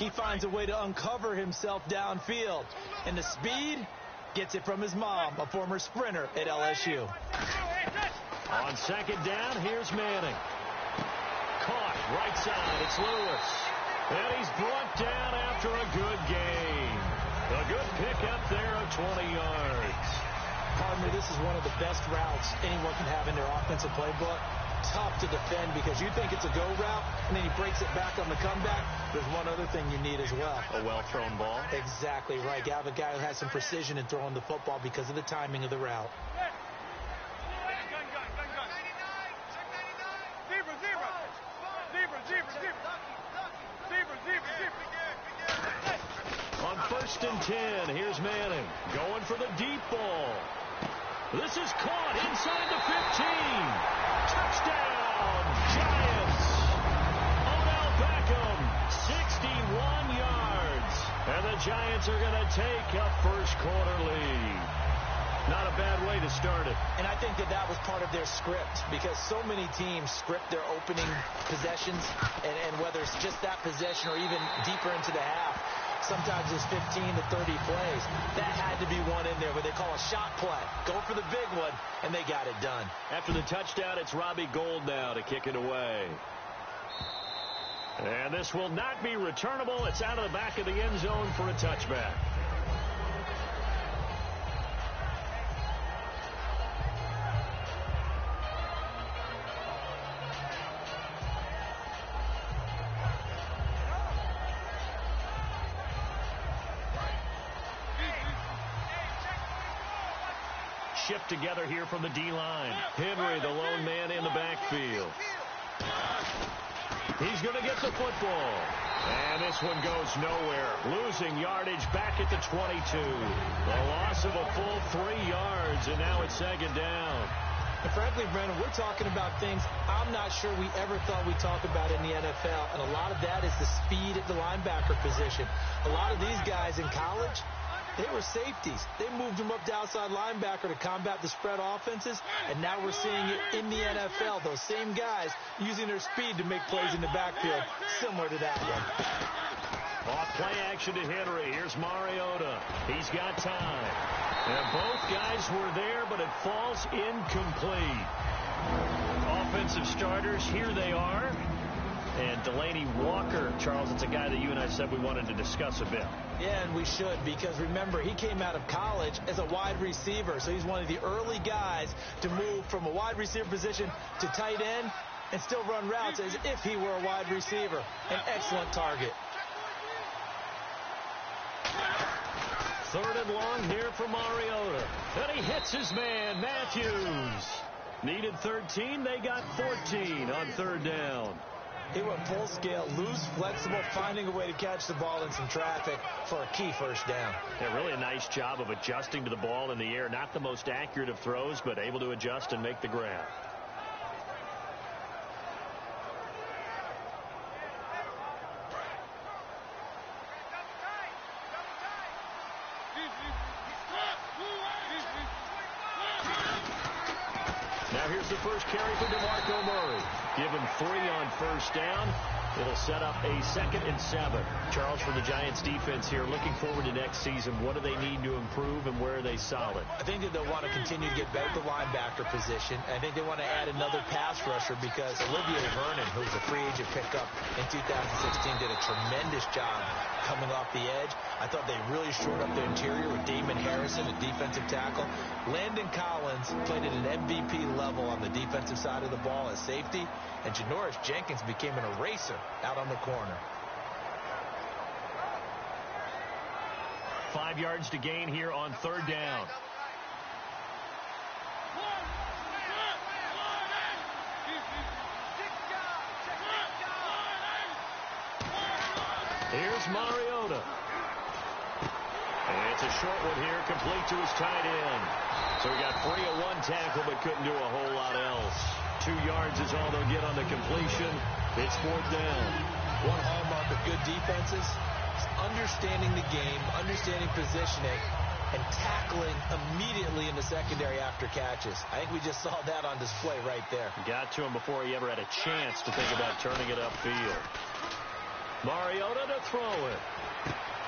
he finds a way to uncover himself downfield. And the speed gets it from his mom, a former sprinter at LSU. On second down, here's Manning. Caught right side. It's Lewis. And he's brought down after a good gain. A good pickup there of 20 yards. Partner, this is one of the best routes anyone can have in their offensive playbook. Tough to defend because you think it's a go route, and then he breaks it back on the comeback. There's one other thing you need as well. A well-thrown ball? Exactly right. You have a guy who has some precision in throwing the football because of the timing of the route. On 1st and 10, here's Manning going for the deep ball. This is caught inside the 15. Touchdown, Giants. Odell Beckham, 61 yards. And the Giants are going to take a first-quarter lead. Not a bad way to start it. And I think that was part of their script because so many teams script their opening possessions, and whether it's just that possession or even deeper into the half, sometimes it's 15 to 30 plays. That had to be one in there where they call a shot play. Go for the big one, and they got it done. After the touchdown, it's Robbie Gould now to kick it away. And this will not be returnable. It's out of the back of the end zone for a touchback. Shift together here from the D-line. Henry, the lone man in the backfield. He's going to get the football. And this one goes nowhere. Losing yardage back at the 22. The loss of a full 3 yards, and now it's second down. And frankly, Brendan, we're talking about things I'm not sure we ever thought we'd talk about in the NFL. And a lot of that is the speed at the linebacker position. A lot of these guys in college, they were safeties. They moved them up to outside linebacker to combat the spread offenses, and now we're seeing it in the NFL. Those same guys using their speed to make plays in the backfield, similar to that one. Off play action to Henry. Here's Mariota. He's got time. And both guys were there, but it falls incomplete. Offensive starters, here they are. And Delanie Walker, Charles, it's a guy that you and I said we wanted to discuss a bit. Yeah, and we should, because remember, he came out of college as a wide receiver, so he's one of the early guys to move from a wide receiver position to tight end and still run routes as if he were a wide receiver. An excellent target. 3rd and long here for Mariota. And he hits his man, Matthews. Needed 13, they got 14 on 3rd down. He went full scale, loose, flexible, finding a way to catch the ball in some traffic for a key first down. Yeah, really a nice job of adjusting to the ball in the air. Not the most accurate of throws, but able to adjust and make the grab. Now here's the first carry for DeMarco Murray. Give him 3 on 1st down. It'll set up a 2nd and 7. Charles, for the Giants defense here, looking forward to next season, what do they need to improve and where are they solid? I think that they'll want to continue to get better at the linebacker position. I think they want to add another pass rusher because Olivier Vernon, who's a free agent pickup in 2016, did a tremendous job coming off the edge. I thought they really shored up their interior with Damon Harrison, a defensive tackle. Landon Collins played at an MVP level on the defensive side of the ball as safety, and Janoris Jenkins became an eraser out on the corner. 5 yards to gain here on 3rd down. Here's Mariota. And it's a short one here, complete to his tight end. So he got free of 1 tackle, but couldn't do a whole lot else. 2 yards is all they'll get on the completion. It's 4th down. One hallmark of good defenses is understanding the game, understanding positioning, and tackling immediately in the secondary after catches. I think we just saw that on display right there. Got to him before he ever had a chance to think about turning it upfield. Mariota to throw it.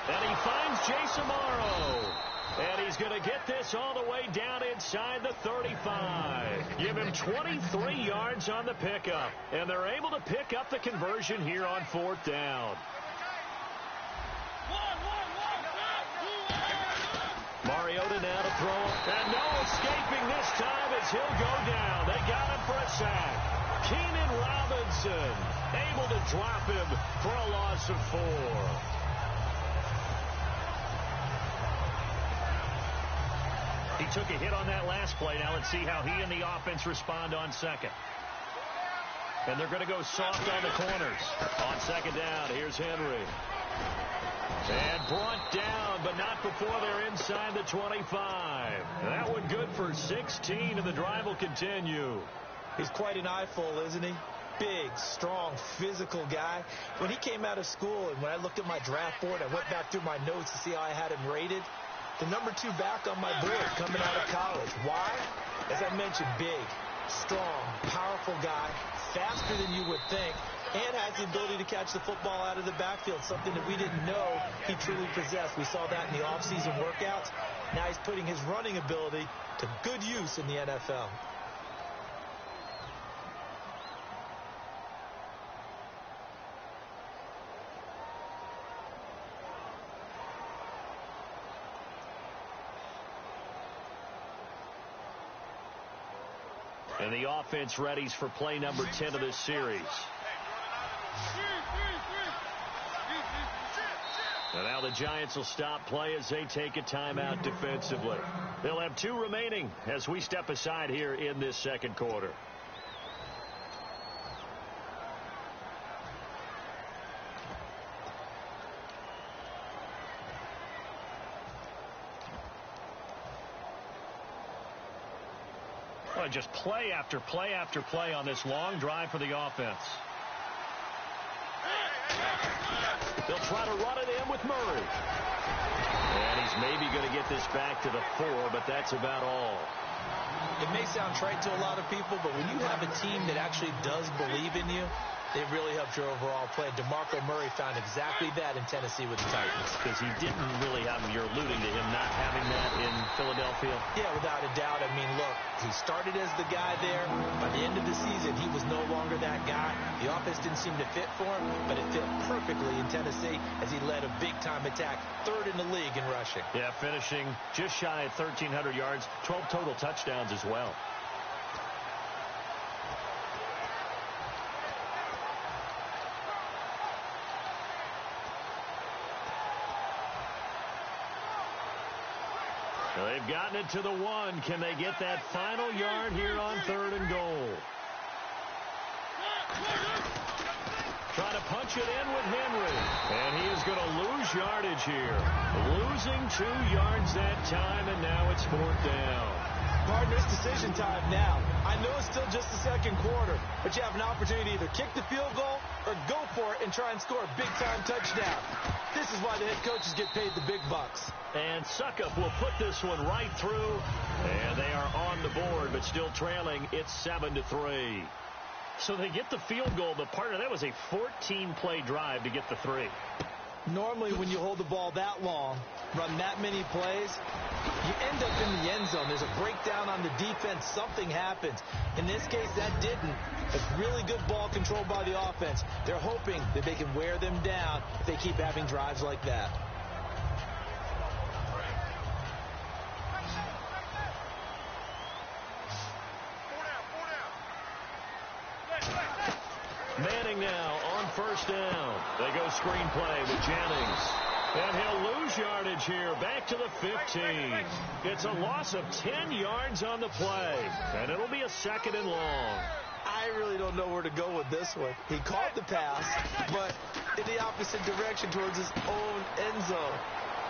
And he finds Jace Amaro. And he's going to get this all the way down inside the 35. Give him 23 yards on the pickup. And they're able to pick up the conversion here on 4th down. Mariota now to throw. And no escaping this time as he'll go down. They got him for a sack. Keenan Robinson able to drop him for a loss of 4. He took a hit on that last play. Now let's see how he and the offense respond on second. And they're going to go soft on the corners. On second down, here's Henry. And brought down, but not before they're inside the 25. That one good for 16, and the drive will continue. He's quite an eyeful, isn't he? Big, strong, physical guy. When he came out of school and when I looked at my draft board, I went back through my notes to see how I had him rated. The number 2 back on my board coming out of college. Why? As I mentioned, big, strong, powerful guy, faster than you would think, and has the ability to catch the football out of the backfield, something that we didn't know he truly possessed. We saw that in the offseason workouts. Now he's putting his running ability to good use in the NFL. And the offense readies for play number 10 of this series. And now the Giants will stop play as they take a timeout defensively. They'll have 2 remaining as we step aside here in this second quarter. Just play after play after play on this long drive for the offense. They'll try to run it in with Murray. And he's maybe going to get this back to the 4, but that's about all. It may sound trite to a lot of people, but when you have a team that actually does believe in you, they really helped your overall play. DeMarco Murray found exactly that in Tennessee with the Titans. Because he didn't really have him. You're alluding to him not having that in Philadelphia? Yeah, without a doubt. I mean, look, he started as the guy there. By the end of the season, he was no longer that guy. The offense didn't seem to fit for him, but it fit perfectly in Tennessee as he led a big-time attack, 3rd in the league in rushing. Yeah, finishing just shy of 1,300 yards, 12 total touchdowns as well. They've gotten it to the 1. Can they get that final yard here on 3rd and goal? Trying to punch it in with Henry. And he is going to lose yardage here. Losing 2 yards that time, and now it's 4th down. Partner, it's decision time now. I know it's still just the second quarter, but you have an opportunity to either kick the field goal or go for it and try and score a big-time touchdown. This is why the head coaches get paid the big bucks. And Succop will put this one right through, and they are on the board, but still trailing. It's 7-3. So they get the field goal, but partner, that was a 14-play drive to get the 3. Normally, when you hold the ball that long, run that many plays, you end up in the end zone. There's a breakdown on the defense. Something happens. In this case, that didn't. But really good ball control by the offense. They're hoping that they can wear them down if they keep having drives like that. Manning now on 1st down. They go screenplay with Jennings. And he'll lose yardage here, back to the 15. It's a loss of 10 yards on the play, and it'll be a 2nd and long. I really don't know where to go with this one. He caught the pass, but in the opposite direction towards his own end zone.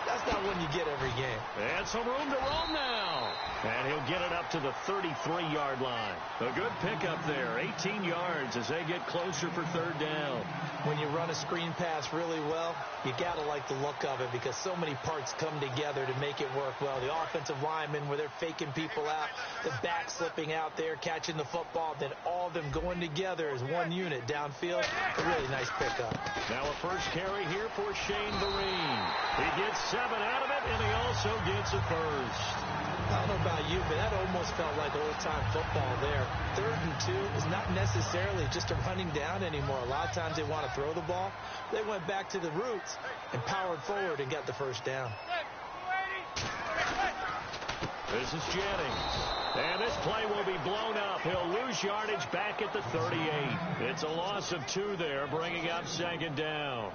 That's not one you get every game. And some room to roam now. And he'll get it up to the 33-yard line. A good pickup there. 18 yards as they get closer for third down. When you run a screen pass really well, you got to like the look of it because so many parts come together to make it work well. The offensive linemen where they're faking people out, the back slipping out there, catching the football, then all of them going together as one unit downfield. A really nice pickup. Now a first carry here for Shane Vereen. He gets 7 out of it, and he also gets a first. I don't know about you, but that almost felt like old-time football there. 3rd and 2 is not necessarily just a running down anymore. A lot of times they want to throw the ball. They went back to the roots and powered forward and got the first down. This is Jennings. And this play will be blown up. He'll lose yardage back at the 38. It's a loss of 2 there, bringing up 2nd down.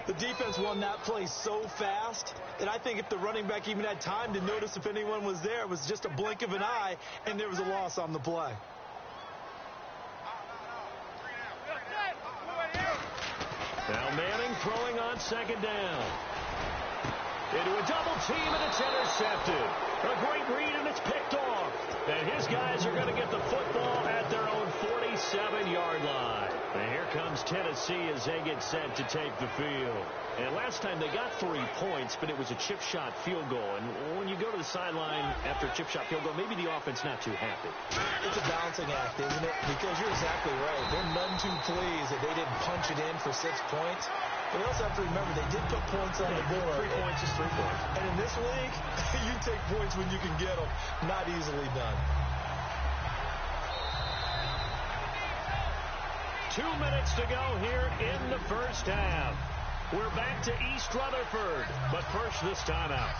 The defense won that play so fast that I think if the running back even had time to notice if anyone was there, it was just a blink of an eye, and there was a loss on the play. Now Manning throwing on 2nd down. Into a double team, and it's intercepted. A great read, and it's picked off. And his guys are going to get the football at their own 47-yard line. And here comes Tennessee as they get set to take the field. And last time they got 3 points, but it was a chip shot field goal. And when you go to the sideline after a chip shot field goal, maybe the offense not too happy. It's a balancing act, isn't it? Because you're exactly right. They're none too pleased that they didn't punch it in for 6 points. But you also have to remember they did put points on the board. 3 points is 3 points. And in this league, you take points when you can get them. Not easily done. 2 minutes to go here in the first half. We're back to East Rutherford, but first this timeout.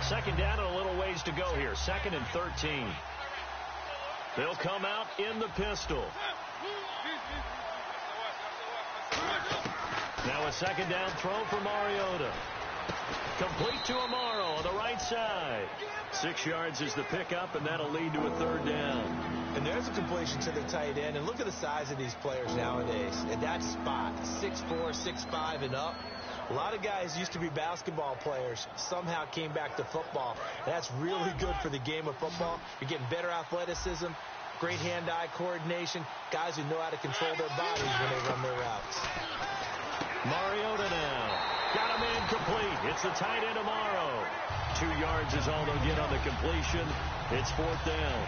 Second down and a little ways to go here. 2nd and 13. They'll come out in the pistol. Now a 2nd down throw for Mariota. Complete to Amaro on the right side. 6 yards is the pickup, and that'll lead to a 3rd down. And there's a completion to the tight end. And look at the size of these players nowadays. At that spot, 6'4", 6'5", and up. A lot of guys used to be basketball players, somehow came back to football. And that's really good for the game of football. You're getting better athleticism, great hand-eye coordination, guys who know how to control their bodies when they run their routes. Mariota now. Got a man complete. It's the tight end Amaro. 2 yards is all they'll get on the completion. It's 4th down.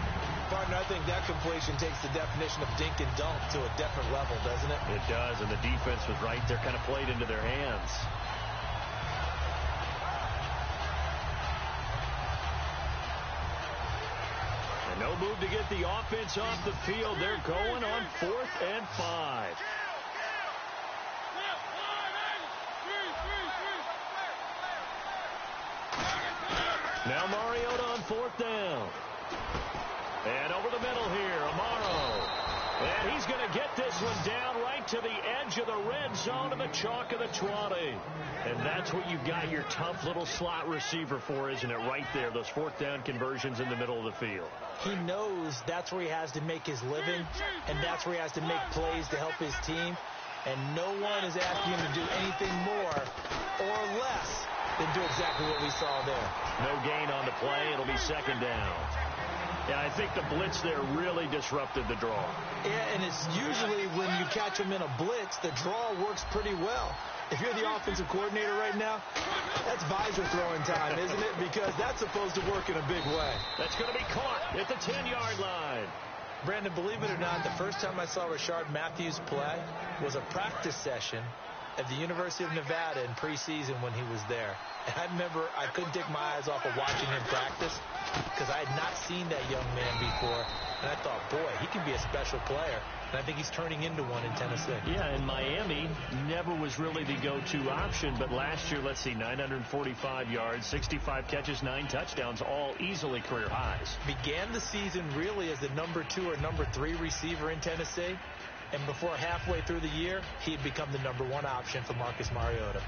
Partner, I think that completion takes the definition of dink and dunk to a different level, doesn't it? It does, and the defense was right there, kind of played into their hands. And no move to get the offense off the field. They're going on 4th and 5. Now Mariota on 4th down. And over the middle here, Amaro. And he's going to get this one down right to the edge of the red zone of the chalk of the 20. And that's what you've got your tough little slot receiver for, isn't it? Right there, those 4th down conversions in the middle of the field. He knows that's where he has to make his living, and that's where he has to make plays to help his team. And no one is asking him to do anything more or less than do exactly what we saw there. No gain on the play. It'll be 2nd down. Yeah, I think the blitz there really disrupted the draw. Yeah, and it's usually when you catch them in a blitz, the draw works pretty well. If you're the offensive coordinator right now, that's visor throwing time, isn't it? Because that's supposed to work in a big way. That's going to be caught at the 10-yard line. Brandon, believe it or not, the first time I saw Rashard Matthews play was a practice session at the University of Nevada in preseason when he was there. And I remember I couldn't take my eyes off of watching him practice because I had not seen that young man before. And I thought, boy, he can be a special player. And I think he's turning into one in Tennessee. Yeah, and Miami never was really the go-to option. But last year, let's see, 945 yards, 65 catches, 9 touchdowns, all easily career highs. Began the season really as the number 2 or number 3 receiver in Tennessee. And before halfway through the year, he had become the number 1 option for Marcus Mariota.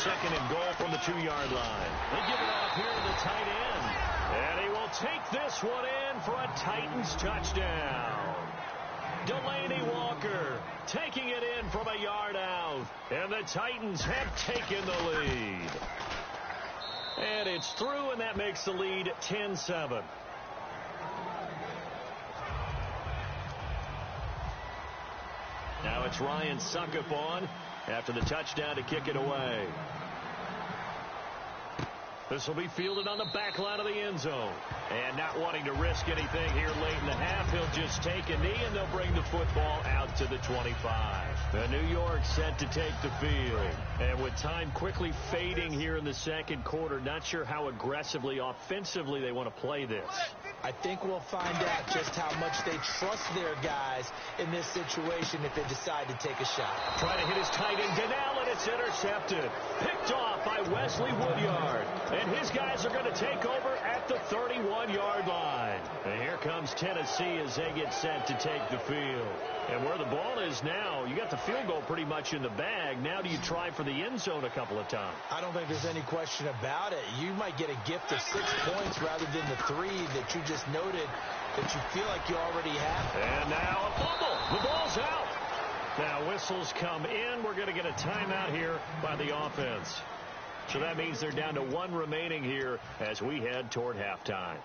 second and goal from the 2-yard line. They give it off here to the tight end. And he will take this one in for a Titans touchdown. Delaney Walker taking it in from a yard out. And the Titans have taken the lead. And it's through, and that makes the lead 10-7. Now it's Ryan Succop on after the touchdown to kick it away. This will be fielded on the back line of the end zone. And not wanting to risk anything here late in the half, he'll just take a knee, and they'll bring the football out to the 25. The New York set to take the field. And with time quickly fading here in the second quarter, not sure how aggressively, offensively they want to play this. I think we'll find out just how much they trust their guys in this situation if they decide to take a shot. Trying to hit his tight end, Goodell, and it's intercepted. Picked off by Wesley Woodyard. And his guys are going to take over at the 31-yard line. And here comes Tennessee as they get set to take the field. And where the ball is now, you got the field goal pretty much in the bag. Now do you try for the end zone a couple of times? I don't think there's any question about it. You might get a gift of 6 points rather than the 3 that you just noted that you feel like you already have. And now a fumble. The ball's out. Now whistles come in. We're going to get a timeout here by the offense. So that means they're down to 1 remaining here as we head toward halftime.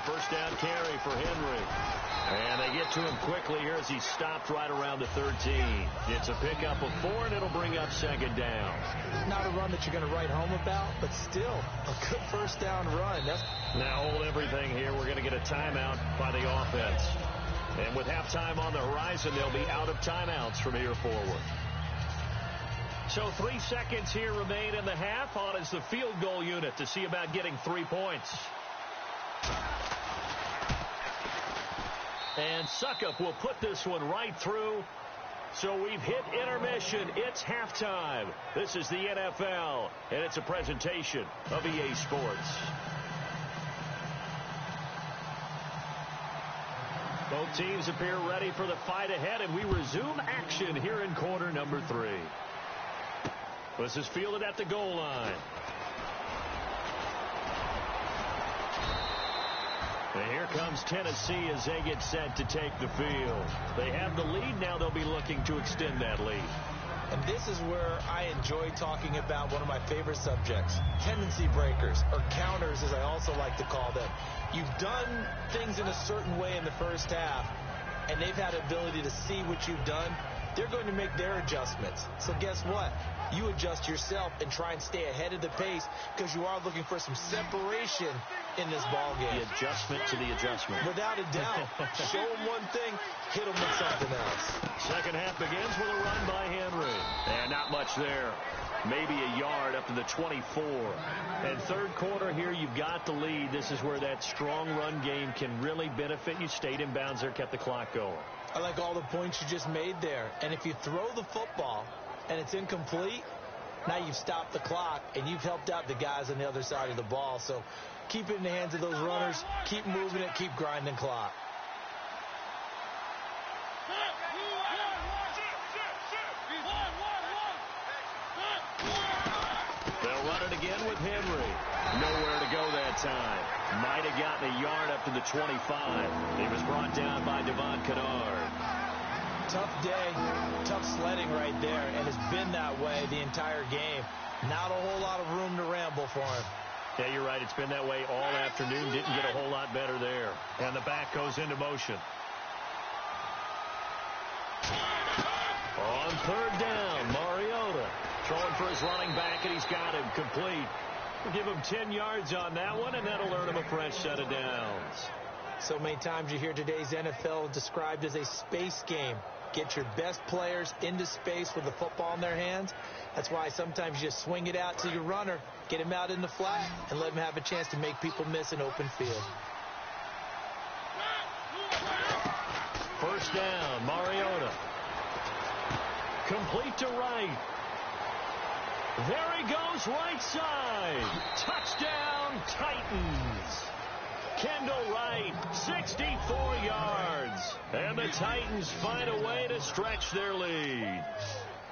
First down carry for Henry. And they get to him quickly here as he stopped right around the 13. It's a pickup of 4, and it'll bring up second down. Not a run that you're going to write home about, but still a good first down run. Now hold everything here. We're going to get a timeout by the offense. And with halftime on the horizon, they'll be out of timeouts from here forward. So 3 seconds here remain in the half. On is the field goal unit to see about getting 3 points. And Succop will put this one right through. So we've hit intermission. It's halftime. This is the NFL, and it's a presentation of EA Sports. Both teams appear ready for the fight ahead, and we resume action here in quarter number 3. This is fielded at the goal line. And here comes Tennessee as they get set to take the field. They have the lead. Now they'll be looking to extend that lead. And this is where I enjoy talking about one of my favorite subjects, tendency breakers, or counters as I also like to call them. You've done things in a certain way in the first half, and they've had the ability to see what you've done. They're going to make their adjustments. So guess what? You adjust yourself and try and stay ahead of the pace because you are looking for some separation in this ball game. The adjustment to the adjustment. Without a doubt. Show them one thing, hit them with something else. Second half begins with a run by Henry. And not much there. Maybe a yard up to the 24. And third quarter here, you've got the lead. This is where that strong run game can really benefit you. Stayed in bounds there, kept the clock going. I like all the points you just made there. And if you throw the football and it's incomplete, now you've stopped the clock and you've helped out the guys on the other side of the ball. So keep it in the hands of those runners. Keep moving it. Keep grinding clock. They'll run it again with Henry. Nowhere to go that time. Might have gotten a yard up to the 25. He was brought down by Devon Kennard. Tough day, tough sledding right there, and it's been that way the entire game. Not a whole lot of room to ramble for him. Yeah, you're right. It's been that way all afternoon. Didn't get a whole lot better there. And the back goes into motion. On third down, Mariota throwing for his running back, and he's got him complete. We'll give him 10 yards on that one, and that'll earn him a fresh set of downs. So many times you hear today's NFL described as a space game. Get your best players into space with the football in their hands. That's why sometimes you just swing it out to your runner, get him out in the flat, and let him have a chance to make people miss an open field. First down, Mariota. Complete to Wright. There he goes, right side. Touchdown, Titans. Kendall Wright, 64 yards. And the Titans find a way to stretch their lead.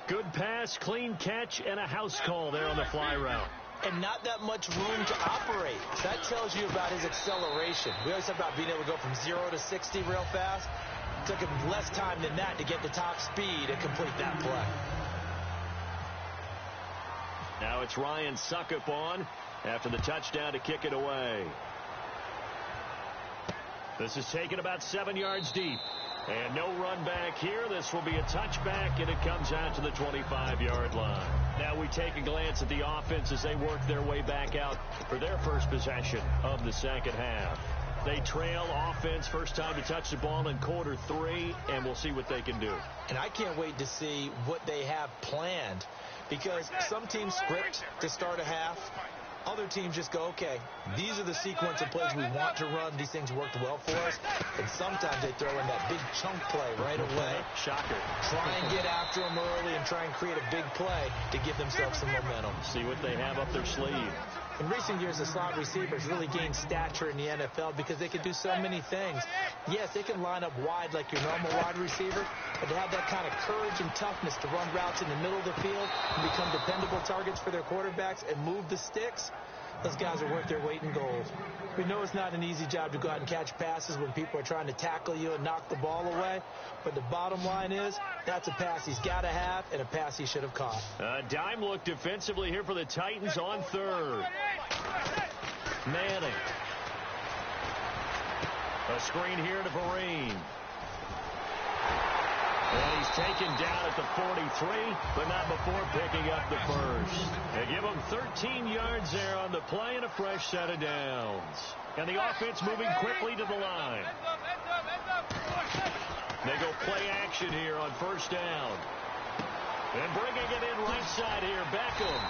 Good pass, clean catch, and a house call there on the fly route. And not that much room to operate. That tells you about his acceleration. We always talk about being able to go from 0 to 60 real fast. It took him less time than that to get the top speed and complete that play. Now it's Ryan Suckup on after the touchdown to kick it away. This is taken about 7 yards deep. And no run back here. This will be a touchback, and it comes out to the 25-yard line. Now we take a glance at the offense as they work their way back out for their first possession of the second half. They trail offense, first time to touch the ball in quarter 3, and we'll see what they can do. And I can't wait to see what they have planned, because some teams script to start a half. Other teams just go, okay, these are the sequence of plays we want to run. These things worked well for us. And sometimes they throw in that big chunk play right away. Shocker. Try and get after them early and try and create a big play to give themselves some momentum. See what they have up their sleeve. In recent years, the slot receivers really gained stature in the NFL because they can do so many things. Yes, they can line up wide like your normal wide receiver, but they have that kind of courage and toughness to run routes in the middle of the field and become dependable targets for their quarterbacks and move the sticks. Those guys are worth their weight in gold. We know it's not an easy job to go out and catch passes when people are trying to tackle you and knock the ball away. But the bottom line is, that's a pass he's got to have and a pass he should have caught. A dime look defensively here for the Titans on third. Manning. A screen here to Vereen. And he's taken down at the 43, but not before picking up the first. They give him 13 yards there on the play and a fresh set of downs. And the offense moving quickly to the line. They go play action here on first down. And bringing it in right side here, Beckham.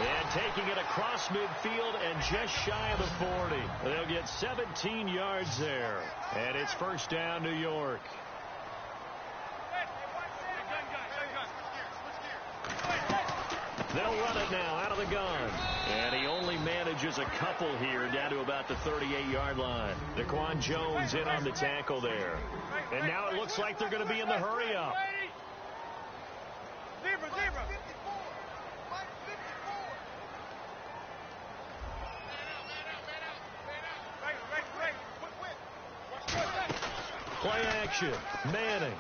And taking it across midfield and just shy of the 40. They'll get 17 yards there. And it's first down, New York. They'll run it now out of the gun. And he only manages a couple here down to about the 38-yard line. Daquan Jones in on the tackle there. And now it looks like they're going to be in the hurry-up. Play action. Manning.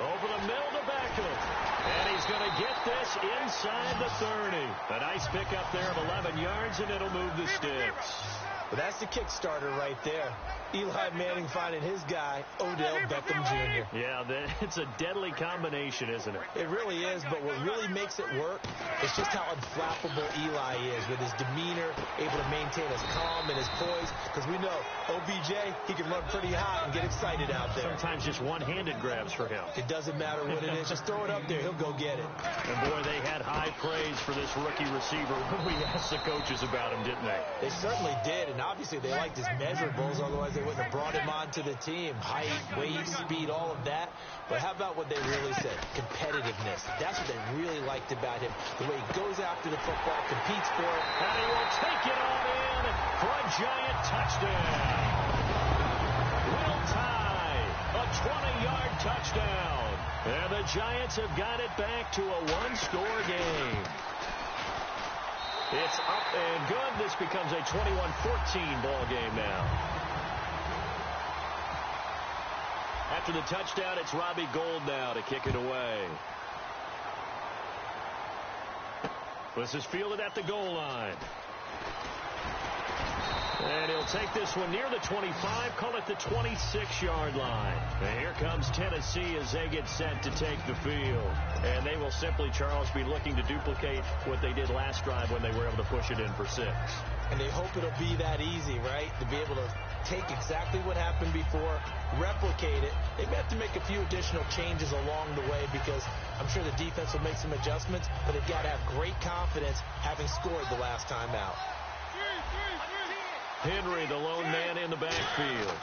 Over the middle to Beckham. And he's going to get this inside the 30. A nice pickup there of 11 yards, and it'll move the sticks. Well, that's the Kickstarter right there. Eli Manning finding his guy, Odell Beckham Jr. Yeah, it's a deadly combination, isn't it? It really is, but what really makes it work is just how unflappable Eli is with his demeanor, able to maintain his calm and his poise. Because we know OBJ, he can run pretty hot and get excited out there. Sometimes just one-handed grabs for him. It doesn't matter what it is. Just throw it up there. He'll go get it. And, boy, they had high praise for this rookie receiver when we asked the coaches about him, didn't they? They certainly did, and obviously they liked his measurables. Otherwise, they wouldn't have brought him onto the team. Height, weight, speed, all of that. But how about what they really said? Competitiveness. That's what they really liked about him. The way he goes after the football, competes for it. And he will take it on in for a giant touchdown. Will tie a 20-yard touchdown. And the Giants have got it back to a one-score game. It's up and good. This becomes a 21-14 ball game now. After the touchdown, it's Robbie Gould now to kick it away. This is fielded at the goal line. And he'll take this one near the 25, call it the 26-yard line. And here comes Tennessee as they get set to take the field. And they will simply, Charles, be looking to duplicate what they did last drive when they were able to push it in for 6. And they hope it'll be that easy, right? To be able to take exactly what happened before, replicate it. They may have to make a few additional changes along the way because I'm sure the defense will make some adjustments, but they've got to have great confidence having scored the last time out. Henry, the lone man in the backfield.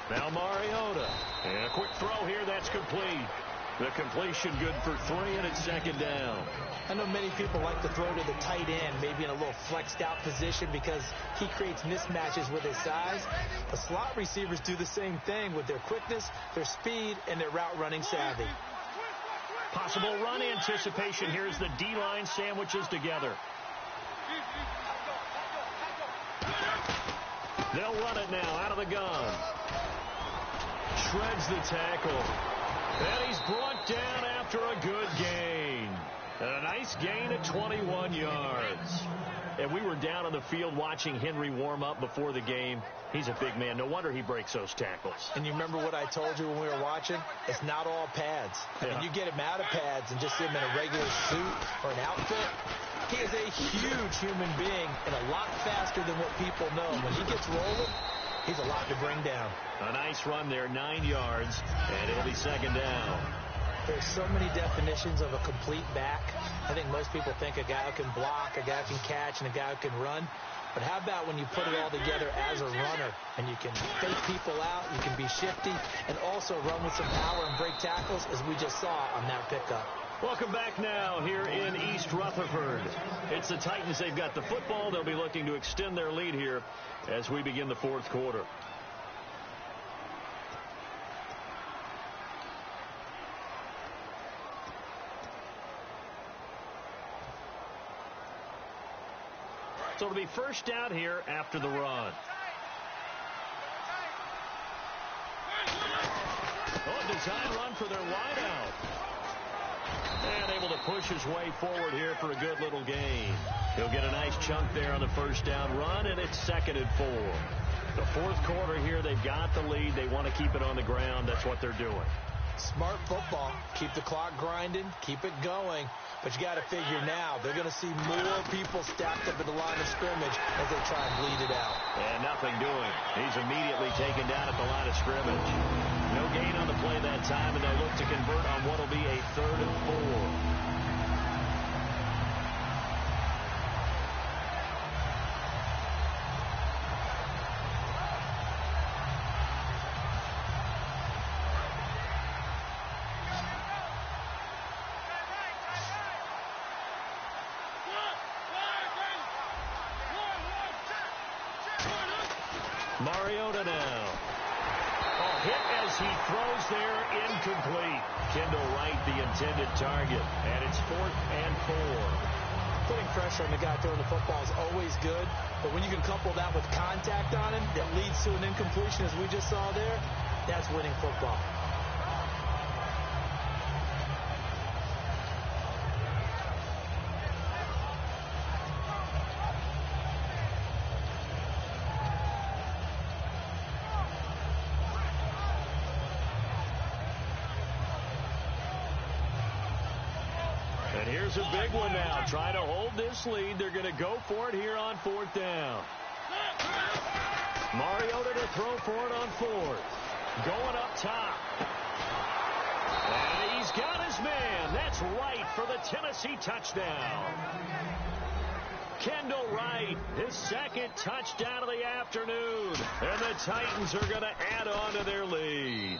Now Mariota. And a quick throw here. That's complete. The completion good for 3, and it's second down. I know many people like to throw to the tight end, maybe in a little flexed out position because he creates mismatches with his size. But slot receivers do the same thing with their quickness, their speed, and their route running savvy. Possible run anticipation. Here's the D-line sandwiches together. They'll run it now out of the gun. Shreds the tackle. And he's brought down after a good gain. A nice gain of 21 yards. And we were down on the field watching Henry warm up before the game. He's a big man. No wonder he breaks those tackles. And you remember what I told you when we were watching? It's not all pads. I mean, you get him out of pads and just see him in a regular suit or an outfit. He is a huge human being and a lot faster than what people know. When he gets rolling, he's a lot to bring down. A nice run there, 9 yards, and it'll be second down. There's so many definitions of a complete back. I think most people think a guy who can block, a guy who can catch, and a guy who can run. But how about when you put it all together as a runner and you can fake people out, you can be shifty, and also run with some power and break tackles, as we just saw on that pickup. Welcome back now here in East Rutherford. It's the Titans. They've got the football. They'll be looking to extend their lead here as we begin the fourth quarter. So it'll be first down here after the run. Oh, design run for their wideout. And able to push his way forward here for a good little gain. He'll get a nice chunk there on the first down run, and it's 2nd and 4. The fourth quarter here, they've got the lead. They want to keep it on the ground. That's what they're doing. Smart football. Keep the clock grinding. Keep it going. But you got to figure now, they're going to see more people stacked up at the line of scrimmage as they try and bleed it out. And nothing doing. He's immediately taken down at the line of scrimmage. No gain on the play that time, and they'll look to convert on what will be a 3rd and 4. Mariota now. Oh, hit as he throws there, incomplete. Kendall Wright, the intended target, and it's 4th and 4. Putting pressure on the guy throwing the football is always good, but when you can couple that with contact on him that leads to an incompletion, as we just saw there, that's winning football. And here's a big one now. Trying to hold this lead. They're going to go for it here on 4th down. Mariota to throw for it on 4th. Going up top. And he's got his man. That's Wright for the Tennessee touchdown. Kendall Wright, his 2nd touchdown of the afternoon. And the Titans are going to add on to their lead.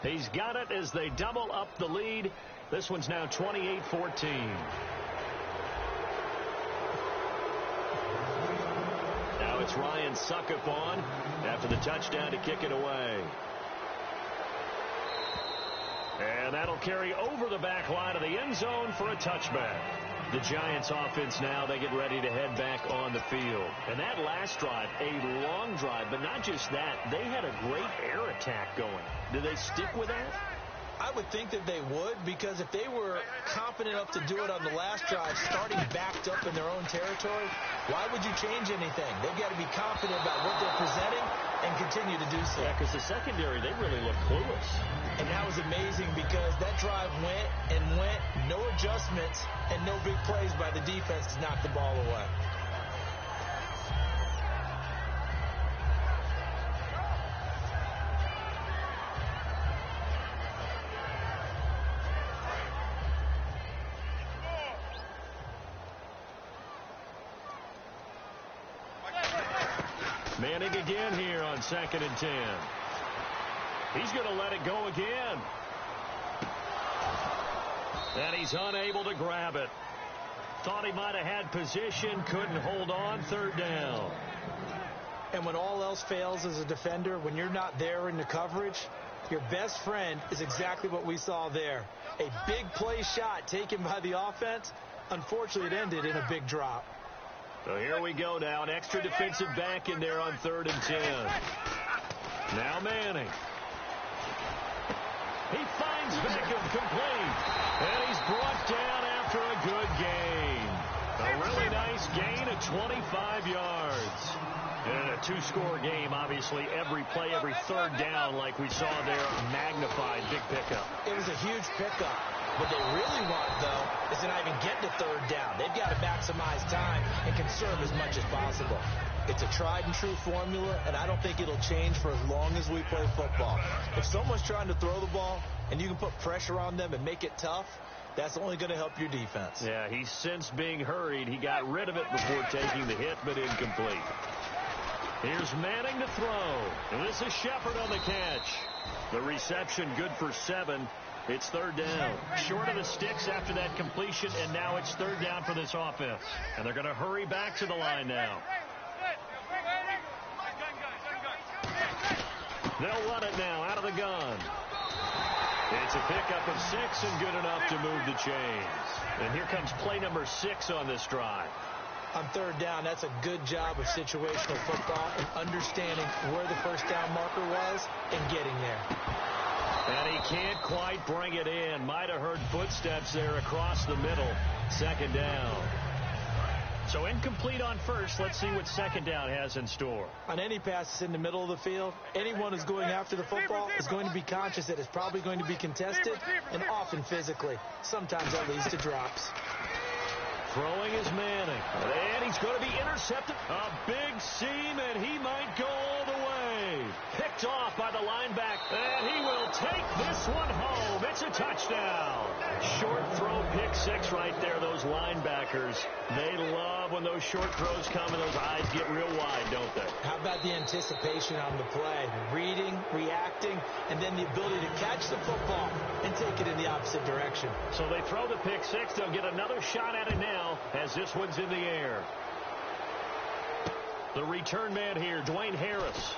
He's got it as they double up the lead. This one's now 28-14. Now it's Ryan Suckup on after the touchdown to kick it away. And that'll carry over the back line of the end zone for a touchback. The Giants offense now, they get ready to head back on the field. And that last drive, a long drive, but not just that. They had a great air attack going. Do they stick with that? I would think that they would, because if they were confident enough to do it on the last drive, starting backed up in their own territory, why would you change anything? They've got to be confident about what they're presenting and continue to do so. Yeah, because the secondary, they really look clueless. And that was amazing because that drive went and went, no adjustments, and no big plays by the defense to knock the ball away. Manning again here on 2nd and 10. He's going to let it go again. And he's unable to grab it. Thought he might have had position, couldn't hold on. 3rd down. And when all else fails as a defender, when you're not there in the coverage, your best friend is exactly what we saw there. A big play shot taken by the offense. Unfortunately, it ended in a big drop. So here we go now. An extra defensive back in there on 3rd and 10. Now Manning. He finds Beckham complete. And he's brought down after a good gain. A really nice gain of 25 yards. And a 2-score game, obviously, every play, every 3rd down, like we saw there, magnified, big pickup. It was a huge pickup. What they really want, though, is to not even get to 3rd down. They've got to maximize time and conserve as much as possible. It's a tried-and-true formula, and I don't think it'll change for as long as we play football. If someone's trying to throw the ball and you can put pressure on them and make it tough, that's only going to help your defense. Yeah, he's since being hurried. He got rid of it before taking the hit, but incomplete. Here's Manning to throw. And this is Shepard on the catch. The reception good for 7. It's 3rd down. Short of the sticks after that completion, and now it's 3rd down for this offense. And they're going to hurry back to the line now. They'll run it now out of the gun. It's a pickup of 6 and good enough to move the chains. And here comes play number 6 on this drive. On 3rd down, that's a good job of situational football and understanding where the first down marker was and getting there. And he can't quite bring it in. Might have heard footsteps there across the middle. 2nd down. So incomplete on first. Let's see what 2nd down has in store. On any passes in the middle of the field, anyone who's going after the football is going to be conscious that it's probably going to be contested and often physically. Sometimes that leads to drops. Throwing is Manning. And he's going to be intercepted. A big seam, and he might go all the way. Picked off by the linebacker. And he will take this one home. It's a touchdown. Short throw, pick 6 right there. Those linebackers, they love when those short throws come and those eyes get real wide, don't they? How about the anticipation on the play? Reading, reacting, and then the ability to catch the football and take it in the opposite direction. So they throw the pick 6. They'll get another shot at it now as this one's in the air. The return man here, Dwayne Harris.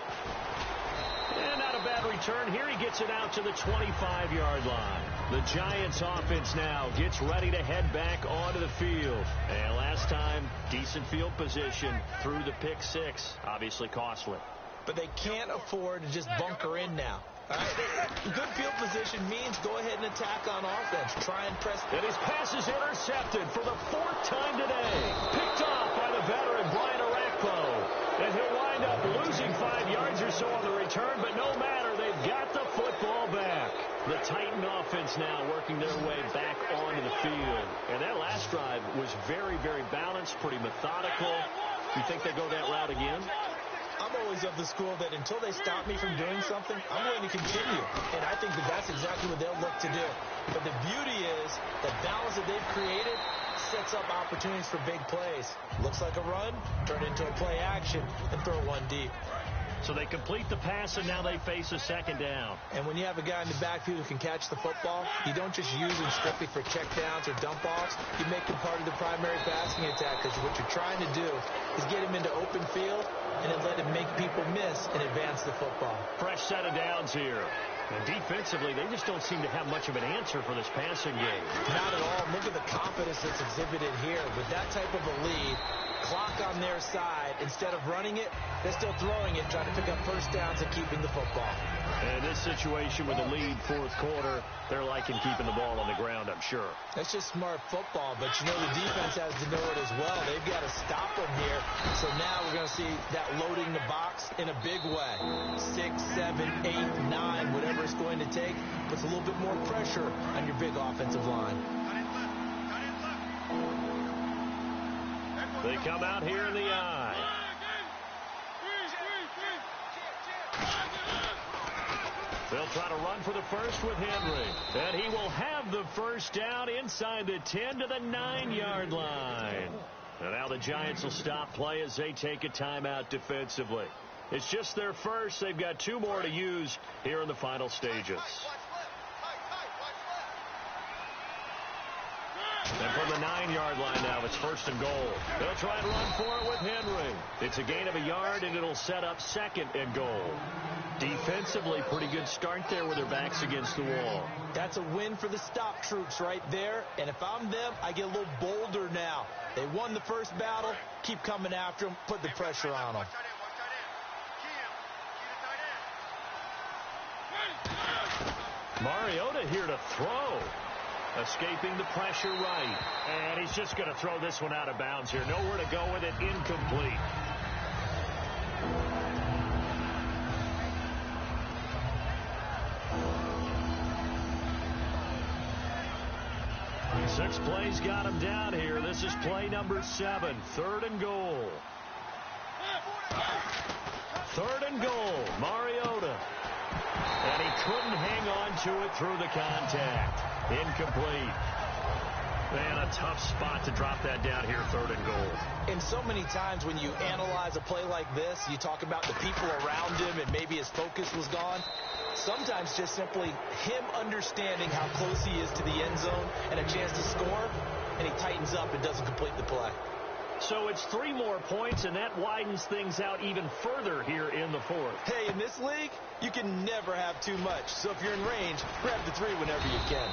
And not a bad return. Here he gets it out to the 25-yard line. The Giants offense now gets ready to head back onto the field. And last time, decent field position through the pick 6. Obviously costly. But they can't afford to just bunker in now. All right? Good field position means go ahead and attack on offense. Try and press. And his pass is intercepted for the 4th time today. Picked off by the veteran Brian Orakpo. And he'll wind up losing 5 yards or so on the return, but no matter, they've got the football back. The Titan offense now working their way back onto the field. And that last drive was very, very balanced, pretty methodical. You think they go that route again? I'm always of the school that until they stop me from doing something, I'm going to continue. And I think that that's exactly what they'll look to do. But the beauty is the balance that they've created sets up opportunities for big plays. Looks like a run, turn it into a play action, and throw one deep. So they complete the pass, and now they face a 2nd down. And when you have a guy in the backfield who can catch the football, you don't just use him strictly for checkdowns or dump-offs. You make him part of the primary passing attack, because what you're trying to do is get him into open field and then let him make people miss and advance the football. Fresh set of downs here. And defensively, they just don't seem to have much of an answer for this passing game. Not at all. Look at the confidence that's exhibited here. With that type of a lead, clock on their side, instead of running it, they're still throwing it, trying to pick up first downs and keeping the football. And this situation with the lead 4th quarter, they're liking keeping the ball on the ground, I'm sure. That's just smart football, but you know the defense has to know it as well. They've got to stop them here. So now we're going to see that loading the box in a big way. 6, 7, 8, 9, whatever it's going to take, puts a little bit more pressure on your big offensive line. They come out here in the eye. They'll try to run for the first with Henry. And he will have the first down inside the 10 to the 9-yard line. And now the Giants will stop play as they take a timeout defensively. It's just their first. They've got 2 more to use here in the final stages. And from the 9-yard line now, it's 1st and goal. They'll try and run for it with Henry. It's a gain of a yard, and it'll set up 2nd and goal. Defensively, pretty good start there with their backs against the wall. That's a win for the stop troops right there. And if I'm them, I get a little bolder now. They won the first battle. Keep coming after them. Put the pressure on them. Mariota here to throw. Escaping the pressure right. And he's just going to throw this one out of bounds here. Nowhere to go with it. Incomplete. Six plays got him down here. This is play number 7. 3rd and goal. 3rd and goal. Mariota. And he couldn't hang on to it through the contact. Incomplete. Man, a tough spot to drop that down here, 3rd and goal. And so many times when you analyze a play like this, you talk about the people around him and maybe his focus was gone. Sometimes just simply him understanding how close he is to the end zone and a chance to score, and he tightens up and doesn't complete the play. So it's 3 more points, and that widens things out even further here in the 4th. Hey, in this league, you can never have too much. So if you're in range, grab the 3 whenever you can.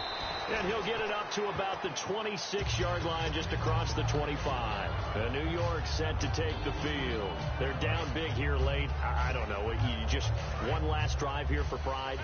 And he'll get it up to about the 26-yard line just across the 25. New York set to take the field. They're down big here late. I don't know. You just one last drive here for pride.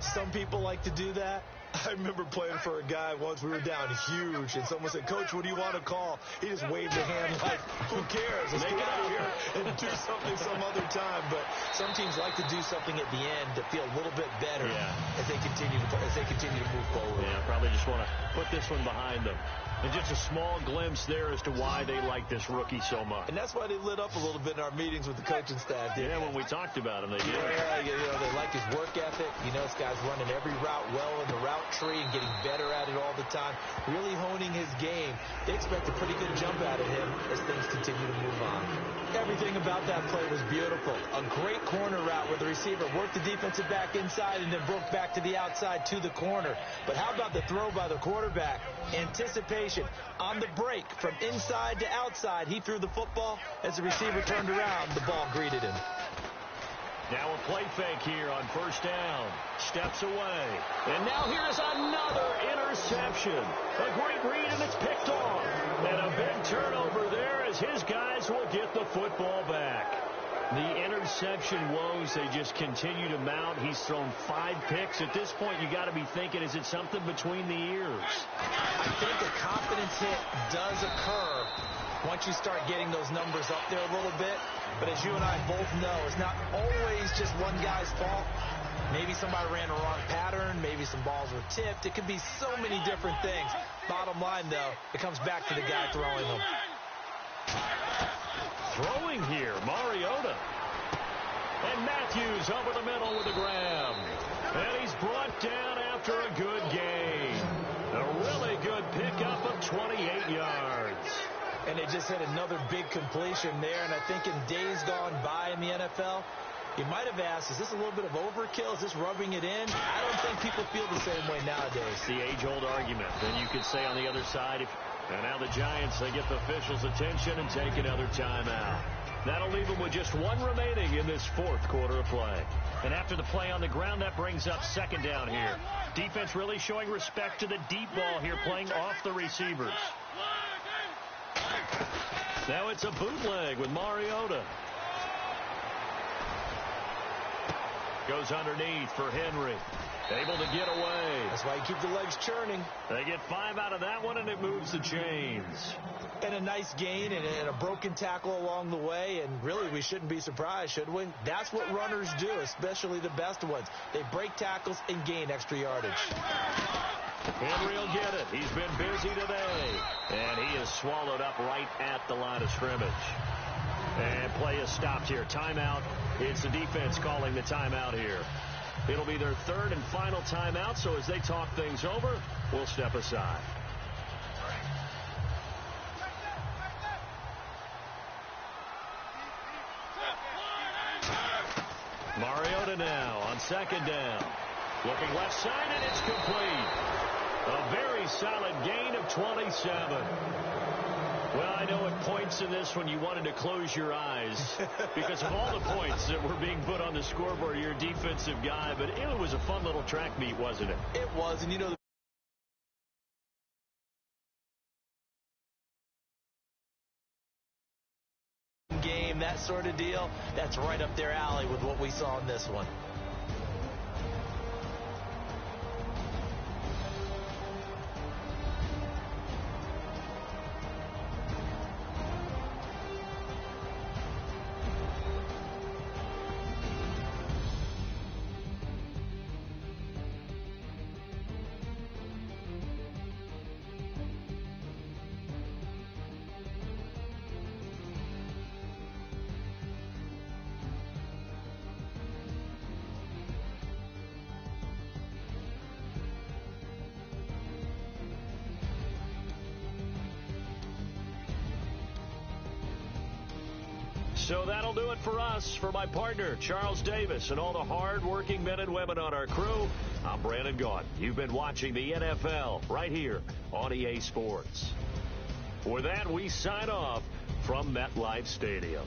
Some people like to do that. I remember playing for a guy once. We were down huge, and someone said, "Coach, what do you want to call?" He just waved a hand like, "Who cares? Let's get out of here and do something some other time." But some teams like to do something at the end to feel a little bit better as they continue to move forward. Yeah, probably just want to put this one behind them. And just a small glimpse there as to why they like this rookie so much. And that's why they lit up a little bit in our meetings with the coaching staff. Yeah, when we talked about him, they did. Yeah, they like his work ethic. This guy's running every route well in the route tree and getting better at it all the time. Really honing his game. They expect a pretty good jump out of him as things continue to move on. Everything about that play was beautiful. A great corner route where the receiver worked the defensive back inside and then broke back to the outside to the corner. But how about the throw by the quarterback? Anticipation. On the break from inside to outside, he threw the football. As the receiver turned around, the ball greeted him. Now a play fake here on 1st down. Steps away. And now here's another interception. A great read, and it's picked off. And a big turnover there as his guys will get the football back. The interception woes, they just continue to mount. He's thrown 5 picks. At this point, you got to be thinking, is it something between the ears? I think a confidence hit does occur once you start getting those numbers up there a little bit. But as you and I both know, it's not always just one guy's fault. Maybe somebody ran a wrong pattern. Maybe some balls were tipped. It could be so many different things. Bottom line, though, it comes back to the guy throwing them. Throwing here, Mariota. And Matthews over the middle with the grab. And he's brought down after a good gain. A really good pickup of 28 yards. And they just had another big completion there. And I think in days gone by in the NFL, you might have asked, is this a little bit of overkill? Is this rubbing it in? I don't think people feel the same way nowadays. The age-old argument. Then you could say on the other side, and now the Giants, they get the officials' attention and take another timeout. That'll leave them with just 1 remaining in this 4th quarter of play. And after the play on the ground, that brings up 2nd down here. Defense really showing respect to the deep ball here, playing off the receivers. Now it's a bootleg with Mariota. Goes underneath for Henry. Able to get away. That's why you keep the legs churning. They get 5 out of that one, and it moves the chains. And a nice gain and a broken tackle along the way. And really, we shouldn't be surprised, should we? That's what runners do, especially the best ones. They break tackles and gain extra yardage. Henry will get it. He's been busy today. And he is swallowed up right at the line of scrimmage. And play is stopped here. Timeout. It's the defense calling the timeout here. It'll be their 3rd and final timeout, so as they talk things over, we'll step aside. Mariota now on second down. Looking left side, and it's complete. A very solid gain of 27. Well, I know at points in this when you wanted to close your eyes because of all the points that were being put on the scoreboard. You're a defensive guy, but it was a fun little track meet, wasn't it? It was, and you know, game, that sort of deal, that's right up their alley with what we saw in this one. So that'll do it for us. For my partner, Charles Davis, and all the hard-working men and women on our crew, I'm Brandon Gaudin. You've been watching the NFL right here on EA Sports. For that, we sign off from MetLife Stadium.